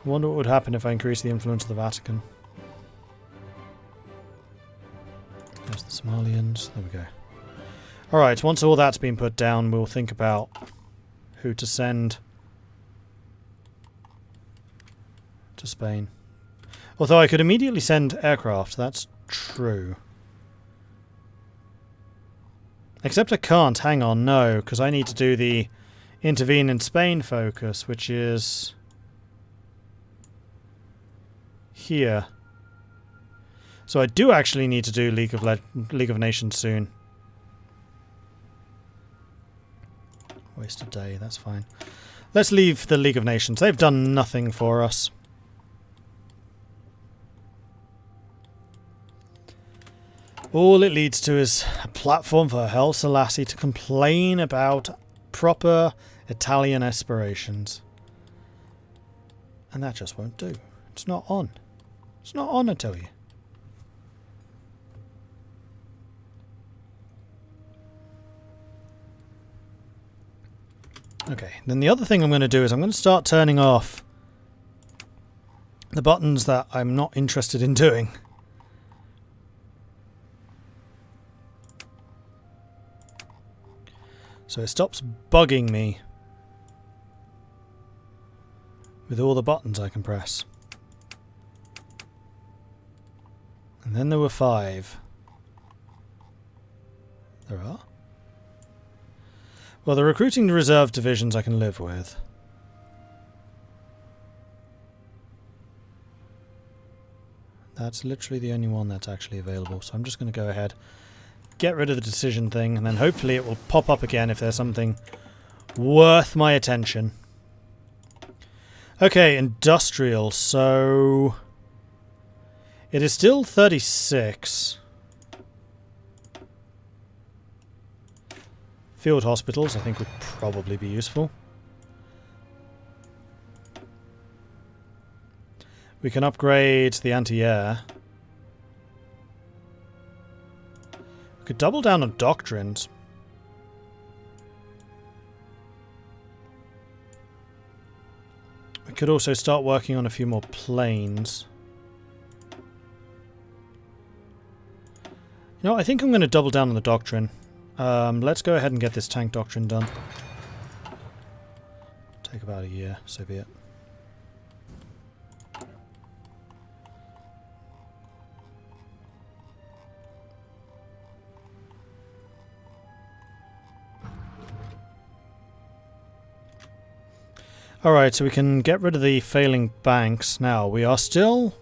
I wonder what would happen if I increase the influence of the Vatican. There's the Somalians. There we go. Alright, once all that's been put down, we'll think about who to send to Spain. Although I could immediately send aircraft, that's true. Except I can't, hang on, no, because I need to do the intervene in Spain focus, which is here. So I do actually need to do League of Nations soon. Waste a day, that's fine. Let's leave the League of Nations. They've done nothing for us. All it leads to is a platform for Haile Selassie to complain about proper Italian aspirations. And that just won't do. It's not on. It's not on, I tell you. Okay, then the other thing I'm going to do is I'm going to start turning off the buttons that I'm not interested in doing. So it stops bugging me with all the buttons I can press. And then there were 5. There are? Well, the recruiting the reserve divisions I can live with. That's literally the only one that's actually available. So I'm just going to go ahead, get rid of the decision thing, and then hopefully it will pop up again if there's something worth my attention. Okay, industrial. So it is still 36. Field hospitals, I think, would probably be useful. We can upgrade the anti-air. We could double down on doctrines. We could also start working on a few more planes. You know, I think I'm going to double down on the doctrine. Let's go ahead and get this tank doctrine done. Take about a year, so be it. Alright, so we can get rid of the failing banks. Now, we are still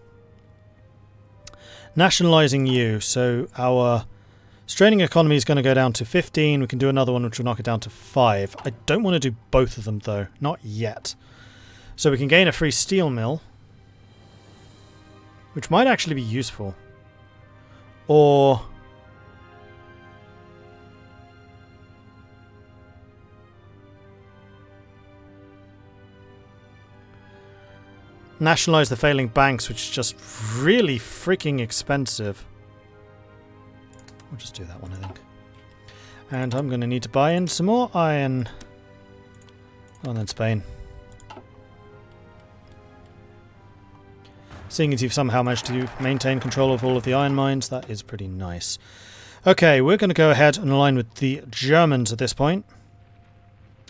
nationalising you, so our straining economy is going to go down to 15. We can do another one which will knock it down to 5. I don't want to do both of them though. Not yet. So we can gain a free steel mill, which might actually be useful. Or nationalise the failing banks, which is just really freaking expensive. We'll just do that one, I think. And I'm going to need to buy in some more iron. And then Spain. Seeing as you've somehow managed to maintain control of all of the iron mines, that is pretty nice. Okay, we're going to go ahead and align with the Germans at this point.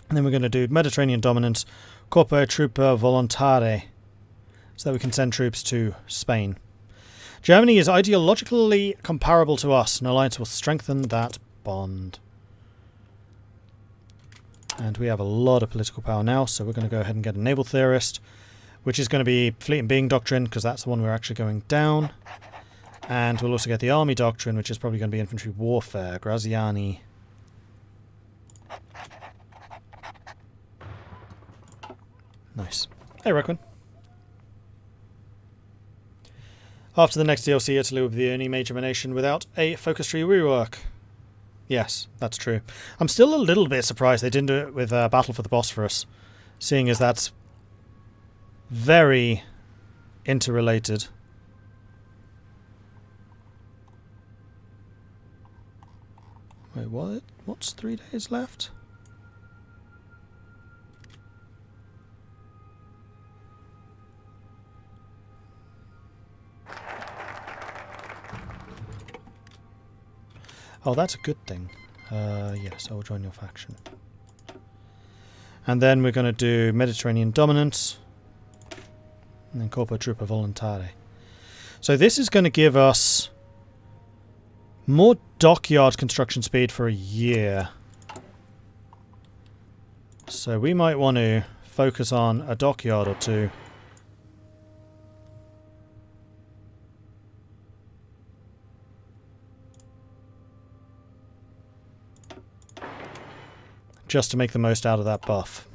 And then we're going to do Mediterranean dominance, Corpo Troopa Volontare, so that we can send troops to Spain. Germany is ideologically comparable to us. An alliance will strengthen that bond. And we have a lot of political power now, so we're going to go ahead and get a naval theorist, which is going to be Fleet and Being Doctrine, because that's the one we're actually going down. And we'll also get the Army Doctrine, which is probably going to be Infantry Warfare, Graziani. Nice. Hey, Requin. After the next DLC, Italy will be the only major nation without a focus tree rework. Yes, that's true. I'm still a little bit surprised they didn't do it with Battle for the Bosporus, seeing as that's very interrelated. Wait, what? What's 3 days left? Oh, that's a good thing. Yes, I will join your faction. And then we're going to do Mediterranean dominance. And then Corpo Truppa Volontaria. So this is going to give us more dockyard construction speed for a year. So we might want to focus on a dockyard or two. Just to make the most out of that buff.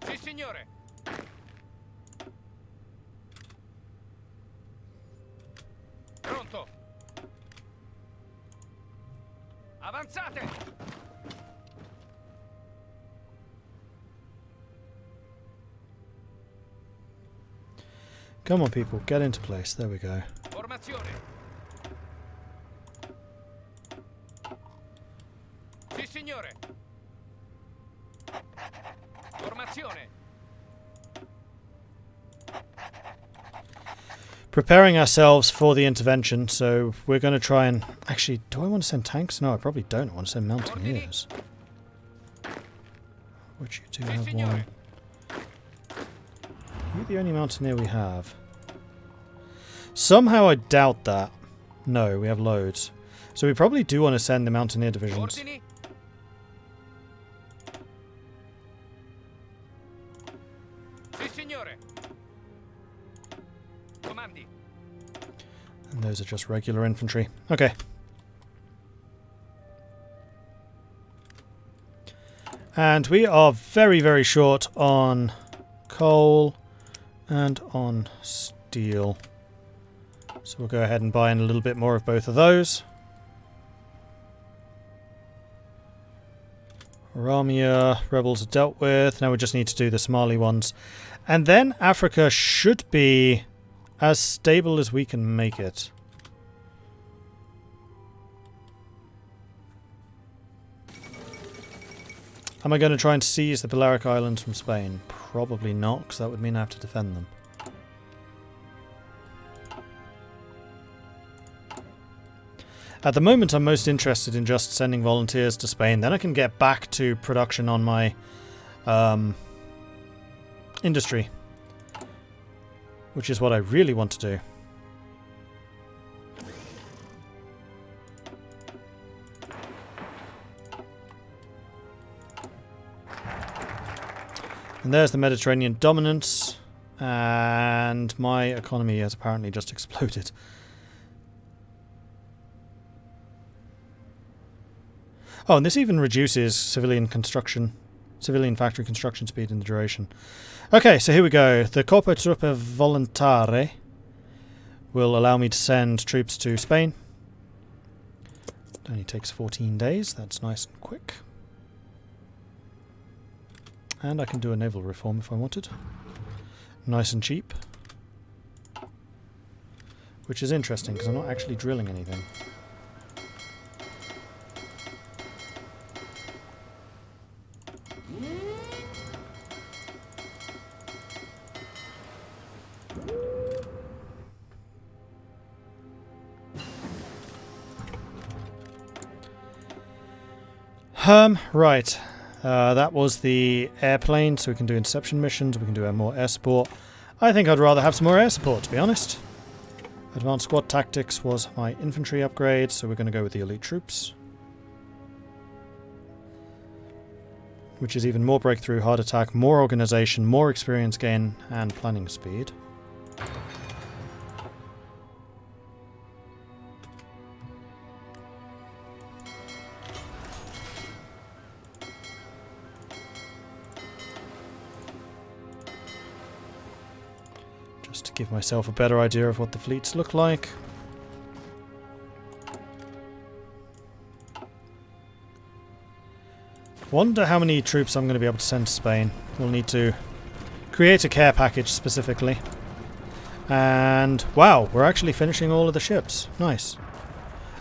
Sì, signore. Pronto. Avanzate. Come on, people, get into place. There we go. Formazione. Sì, signore. Formazione. Preparing ourselves for the intervention, so we're going to try and... Actually, do I want to send tanks? No, I probably don't. I want to send mountaineers. Which you do have one. You're the only mountaineer we have. Somehow I doubt that. No, we have loads. So we probably do want to send the mountaineer divisions. Ordini. Sì, signore. Comandi. And those are just regular infantry. Okay. And we are very, very short on coal and on steel. So we'll go ahead and buy in a little bit more of both of those. Ramia rebels are dealt with. Now we just need to do the Somali ones. And then Africa should be as stable as we can make it. Am I going to try and seize the Balearic Islands from Spain? Probably not, because that would mean I have to defend them. At the moment I'm most interested in just sending volunteers to Spain, then I can get back to production on my industry. Which is what I really want to do. And there's the Mediterranean dominance, and my economy has apparently just exploded. Oh, and this even reduces civilian factory construction speed in the duration. Okay, so here we go. The Corpo Truppa Volontaria will allow me to send troops to Spain. It only takes 14 days, that's nice and quick. And I can do a naval reform if I wanted. Nice and cheap. Which is interesting, because I'm not actually drilling anything. Right. That was the airplane, so we can do interception missions, we can do more air support. I think I'd rather have some more air support, to be honest. Advanced squad tactics was my infantry upgrade, so we're going to go with the elite troops. Which is even more breakthrough, hard attack, more organization, more experience gain, and planning speed. To give myself a better idea of what the fleets look like. Wonder how many troops I'm going to be able to send to Spain. We'll need to create a care package specifically. And wow, we're actually finishing all of the ships. Nice.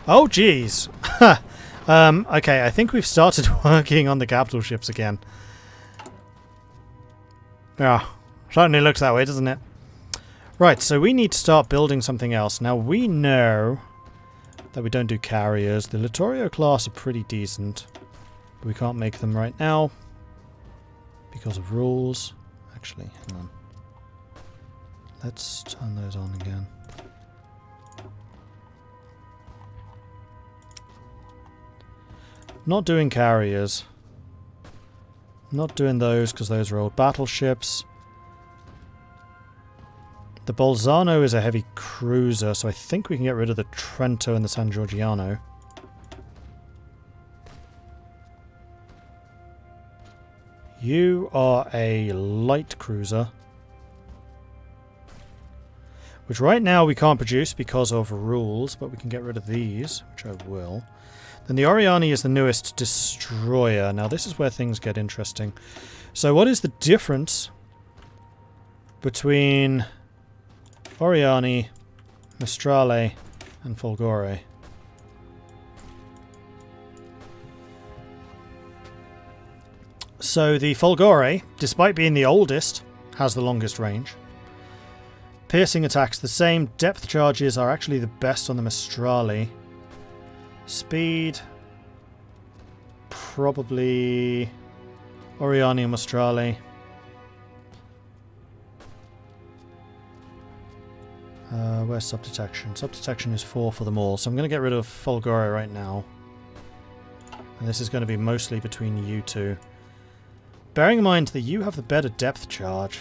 Oh geez. Okay, I think we've started working on the capital ships again. Yeah, certainly looks that way, doesn't it? Right, so we need to start building something else. Now, we know that we don't do carriers. The Littorio class are pretty decent, but we can't make them right now because of rules. Actually, hang on. Let's turn those on again. Not doing carriers. Not doing those because those are old battleships. The Bolzano is a heavy cruiser, so I think we can get rid of the Trento and the San Giorgiano. You are a light cruiser, which right now we can't produce because of rules, but we can get rid of these, which I will. Then the Oriani is the newest destroyer. Now this is where things get interesting. So what is the difference between Oriani, Mistrale, and Folgore? So the Folgore, despite being the oldest, has the longest range. Piercing attacks the same. Depth charges are actually the best on the Mistrale. Speed, probably Oriani and Mistrale. Where's sub-detection? Sub-detection is 4 for them all, so I'm going to get rid of Folgore right now. And this is going to be mostly between you two. Bearing in mind that you have the better depth charge,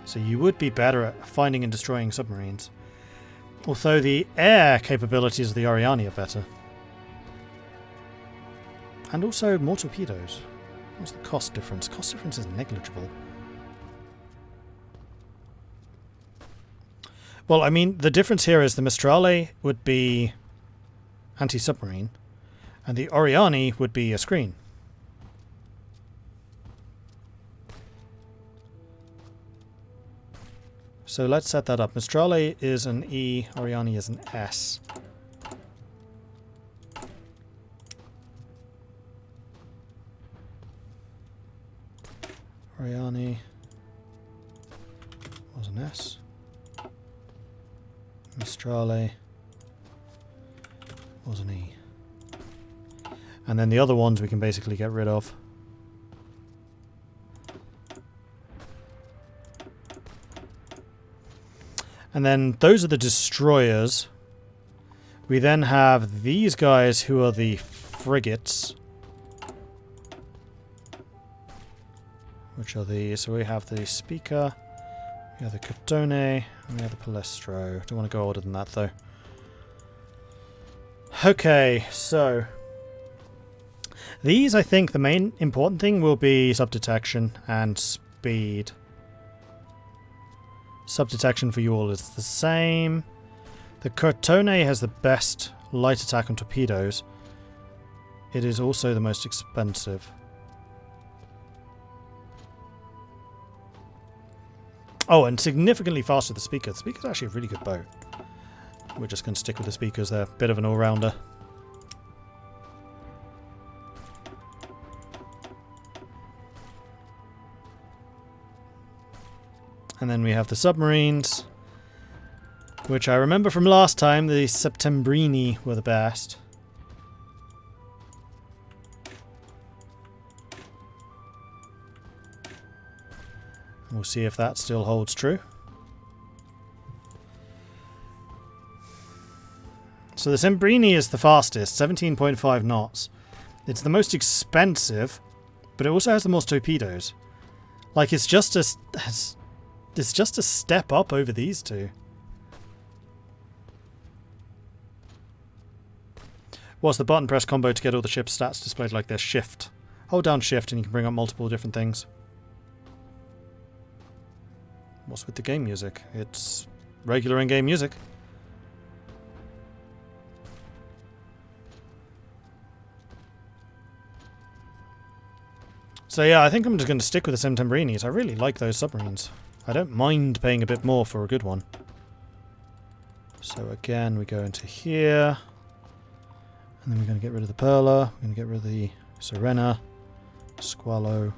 so you would be better at finding and destroying submarines. Although the air capabilities of the Oriani are better. And also more torpedoes. What's the cost difference? Cost difference is negligible. Well, I mean, the difference here is the Mistrale would be anti-submarine, and the Oriani would be a screen. So let's set that up. Mistrale is an E, Oriani is an S. Oriani was an S. Mistrale was an E. And then the other ones we can basically get rid of. And then those are the destroyers. We then have these guys who are the frigates. Which are these? So we have the Speaker, we have the Cotone, and we have the Palestro. Don't want to go older than that though. Okay, so these, I think the main important thing will be sub-detection and speed. Sub-detection for you all is the same. The Cotone has the best light attack on torpedoes. It is also the most expensive. Oh, and significantly faster the Speaker. The Speaker's actually a really good boat. We're just going to stick with the Speakers. They're a bit of an all-rounder. And then we have the submarines, which I remember from last time, the Septembrini were the best. We'll see if that still holds true. So the Sembrini is the fastest, 17.5 knots. It's the most expensive, but it also has the most torpedoes. Like, it's just a step up over these two. What's the button press combo to get all the ship's stats displayed like this? Shift. Hold down shift and you can bring up multiple different things. What's with the game music? It's regular in-game music. So yeah, I think I'm just going to stick with the Septembrinis. I really like those submarines. I don't mind paying a bit more for a good one. So again, we go into here. And then we're going to get rid of the Perla. We're going to get rid of the Serena, Squallow,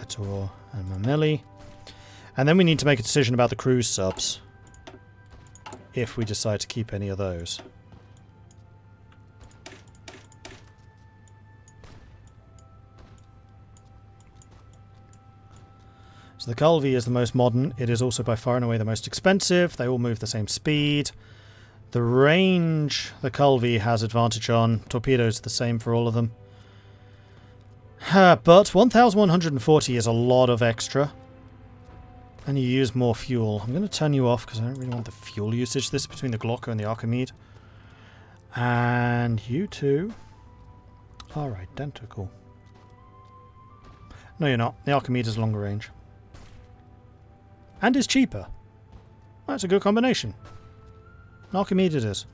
Etor, and Mameli. And then we need to make a decision about the cruise subs, if we decide to keep any of those. So the Calvi is the most modern. It is also by far and away the most expensive. They all move the same speed. The range the Calvi has advantage on. Torpedoes the same for all of them. But 1,140 is a lot of extra. And you use more fuel. I'm going to turn you off because I don't really want the fuel usage. This is between the Glocker and the Archimede. And you two are identical. No, you're not. The Archimede is longer range. And is cheaper. That's a good combination. Archimede it is.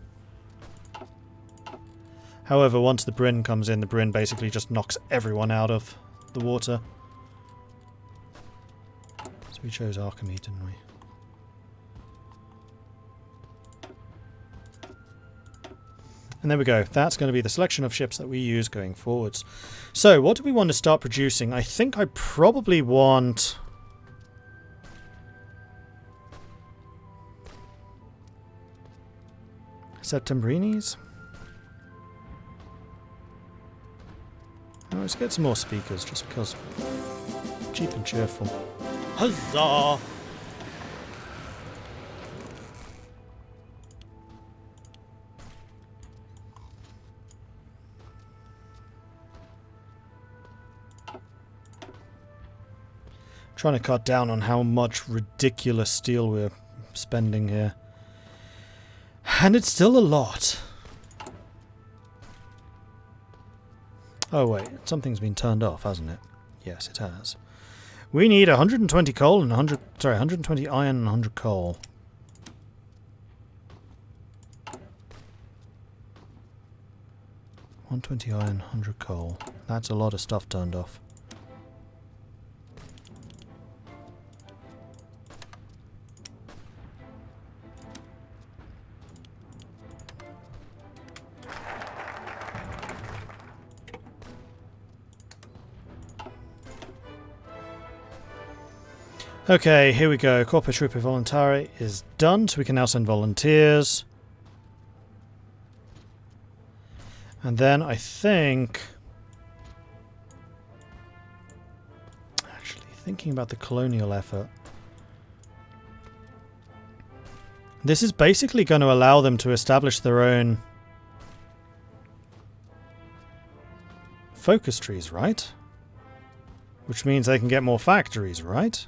However, once the Bryn comes in, the Bryn basically just knocks everyone out of the water. So we chose Archimede, didn't we? And there we go. That's going to be the selection of ships that we use going forwards. So, what do we want to start producing? I think I probably want... Septembrinis? Oh, let's get some more speakers, just because. Cheap and cheerful. Huzzah! Trying to cut down on how much ridiculous steel we're spending here. And it's still a lot. Oh wait, something's been turned off, hasn't it? Yes, it has. We need 120 coal and 120 iron and 100 coal. $120 iron, 100 coal. That's a lot of stuff turned off. Okay, here we go. Corpo Trooper Voluntari is done, so we can now send volunteers. And then I think... Actually, thinking about the Colonial effort. This is basically going to allow them to establish their own focus trees, right? Which means they can get more factories, right?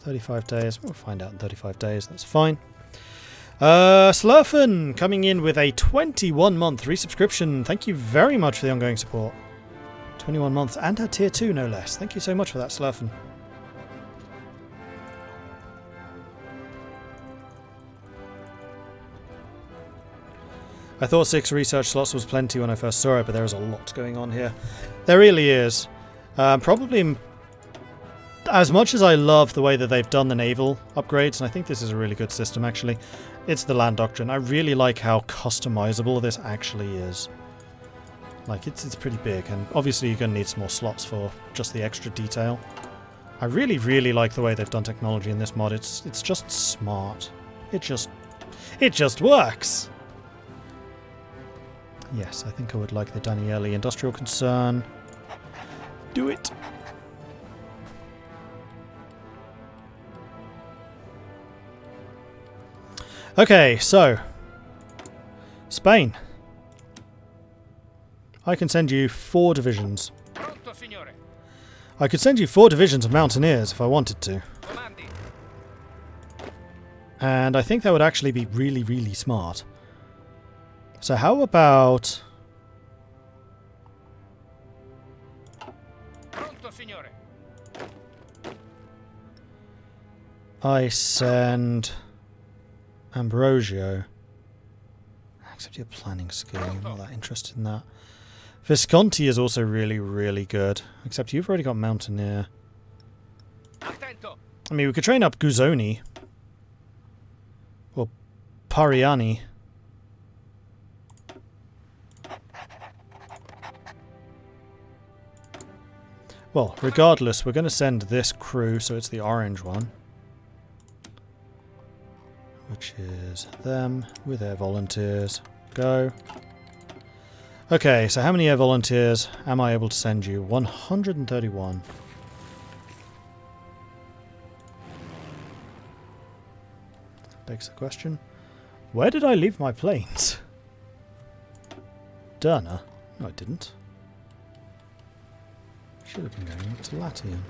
35 days. We'll find out in 35 days. That's fine. Slurfen coming in with a 21-month resubscription. Thank you very much for the ongoing support. 21 months and a tier 2 no less. Thank you so much for that, Slurfen. I thought 6 research slots was plenty when I first saw it, but there is a lot going on here. There really is. Probably... As much as I love the way that they've done the naval upgrades, and I think this is a really good system actually, it's the land doctrine. I really like how customizable this actually is. Like, it's pretty big, and obviously you're going to need some more slots for just the extra detail. I really, really like the way they've done technology in this mod. It's just smart. It just works! Yes, I think I would like the Danieli Industrial Concern. Do it! Okay, so Spain. I can send you 4 divisions. Pronto, signore. I could send you 4 divisions of mountaineers if I wanted to. Comandi. And I think that would actually be really, really smart. So how about... Pronto, signore. I send... Ambrosio. Except your planning skill, I'm not that interested in that. Visconti is also really, really good. Except you've already got Mountaineer. Attento. I mean, we could train up Guzoni. Or Pariani. Well, regardless, we're going to send this crew, so it's the orange one. Which is them with air volunteers. Go. Okay, so how many air volunteers am I able to send you? 131. Begs the question. Where did I leave my planes? Derna? No, I didn't. Should have been going up to Latium.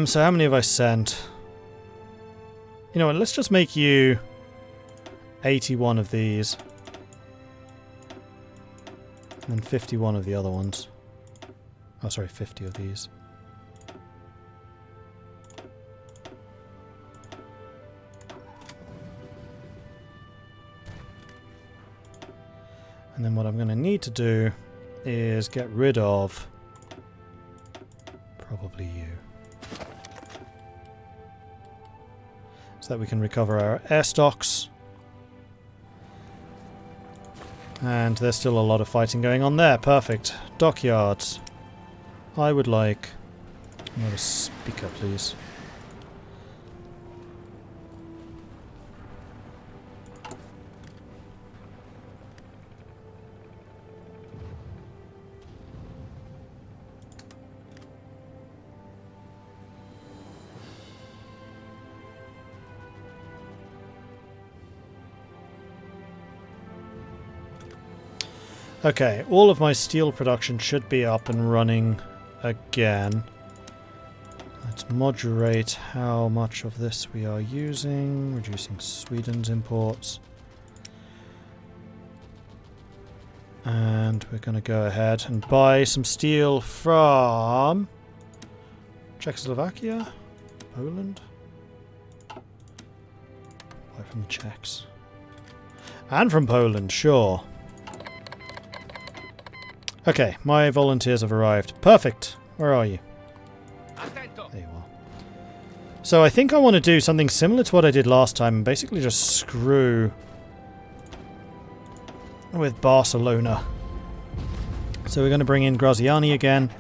So how many have I sent? You know what, let's just make you 81 of these. And then 51 of the other ones. Oh, sorry, 50 of these. And then what I'm going to need to do is get rid of probably you. So that we can recover our air stocks. And there's still a lot of fighting going on there. Perfect. Dockyards. I would like another speaker, please. Okay, all of my steel production should be up and running again. Let's moderate how much of this we are using, reducing Sweden's imports. And we're going to go ahead and buy some steel from Czechoslovakia, Poland. Buy from the Czechs. And from Poland, sure. Okay, my volunteers have arrived. Perfect. Where are you? There you are. So I think I want to do something similar to what I did last time and basically just screw with Barcelona. So we're going to bring in Graziani again,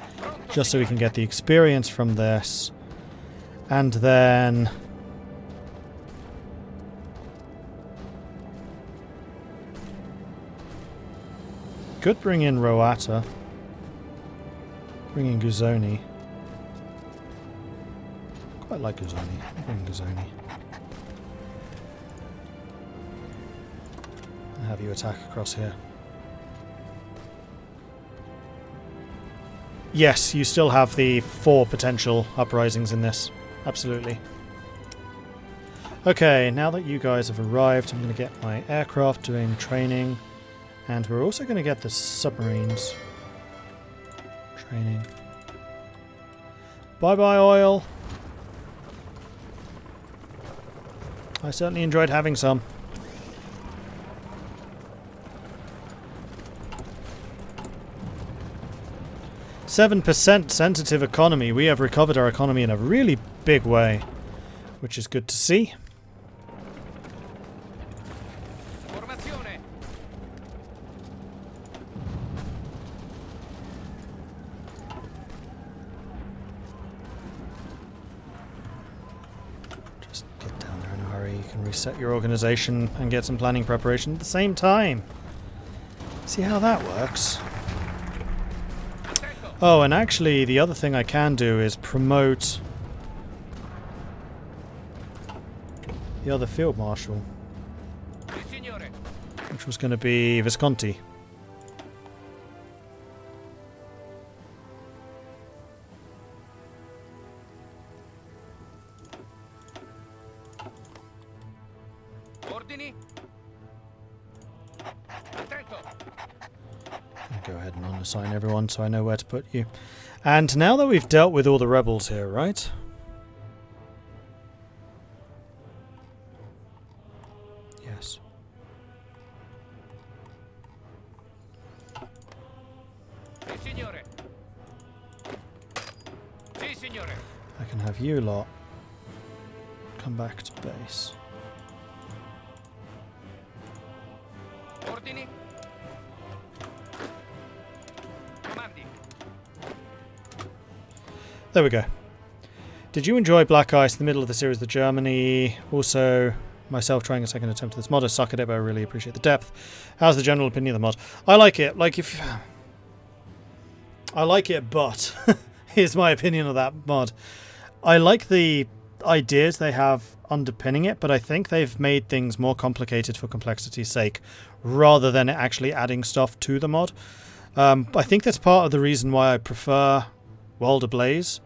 just so we can get the experience from this. And then could bring in Roata. Bring in Guzoni. Quite like Guzoni. Bring in Guzoni. And have you attack across here. Yes, you still have the 4 potential uprisings in this. Absolutely. Okay, now that you guys have arrived, I'm going to get my aircraft doing training. And we're also going to get the submarines training. Bye-bye, oil. I certainly enjoyed having some. %7 sensitive economy. We have recovered our economy in a really big way, which is good to see. Reset your organization and get some planning preparation at the same time. See how that works. Oh, and actually the other thing I can do is promote the other field marshal, which was going to be Visconti. Go ahead and unassign everyone so I know where to put you. And now that we've dealt with all the rebels here, right? can have you lot come back to base. Ordini. Comandi. There we go. Did you enjoy Black Ice, the middle of the series, the Germany? Also, myself trying a second attempt at this mod. I suck at it, but I really appreciate the depth. How's the general opinion of the mod? I like it. I like it, but here's my opinion of that mod. I like the ideas they have underpinning it, but I think they've made things more complicated for complexity's sake, rather than actually adding stuff to the mod. I think that's part of the reason why I prefer World Ablaze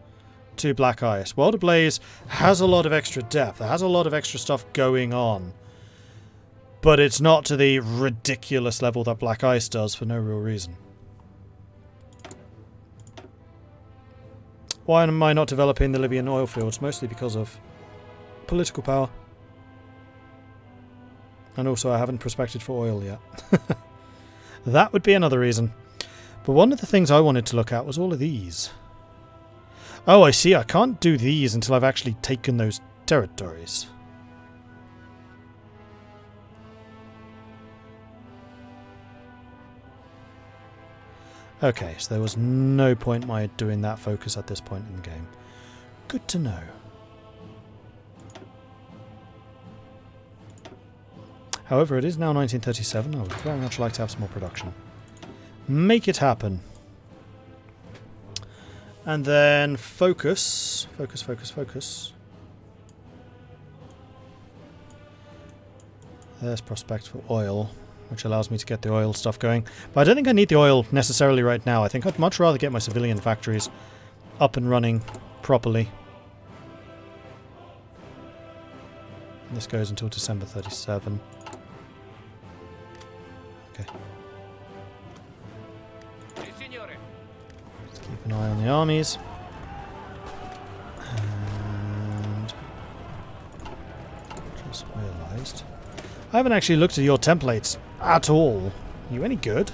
to Black Ice. World Ablaze has a lot of extra depth. It has a lot of extra stuff going on. But it's not to the ridiculous level that Black Ice does for no real reason. Why am I not developing the Libyan oil fields? Mostly because of political power. And also I haven't prospected for oil yet. That would be another reason. But one of the things I wanted to look at was all of these. Oh, I see. I can't do these until I've actually taken those territories. Okay, so there was no point my doing that focus at this point in the game. Good to know. However, it is now 1937. I would very much like to have some more production. Make it happen. And then focus. Focus, focus, focus. There's prospect for oil, which allows me to get the oil stuff going. But I don't think I need the oil necessarily right now. I think I'd much rather get my civilian factories up and running properly. And this goes until December 37. Okay. Let's keep an eye on the armies. And just realised I haven't actually looked at your templates at all. Are you any good?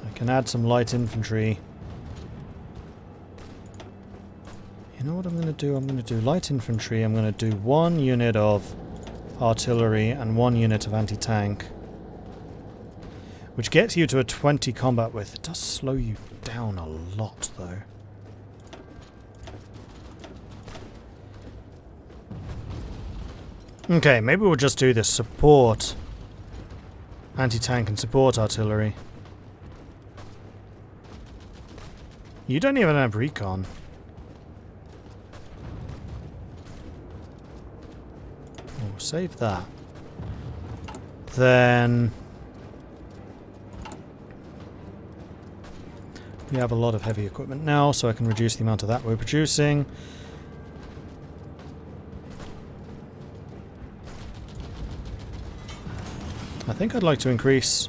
I can add some light infantry. You know what I'm going to do? I'm going to do light infantry. I'm going to do 1 unit of artillery and 1 unit of anti-tank, which gets you to a 20 combat width. It does slow you down a lot though. Okay, maybe we'll just do this support anti-tank and support artillery. You don't even have recon. Oh, save that. Then we have a lot of heavy equipment now, so I can reduce the amount of that we're producing. I think I'd like to increase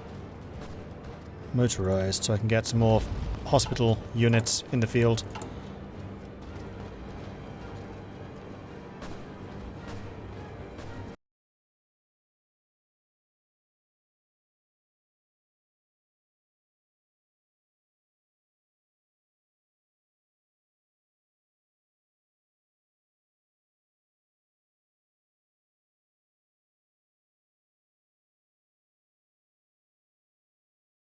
motorized so I can get some more hospital units in the field.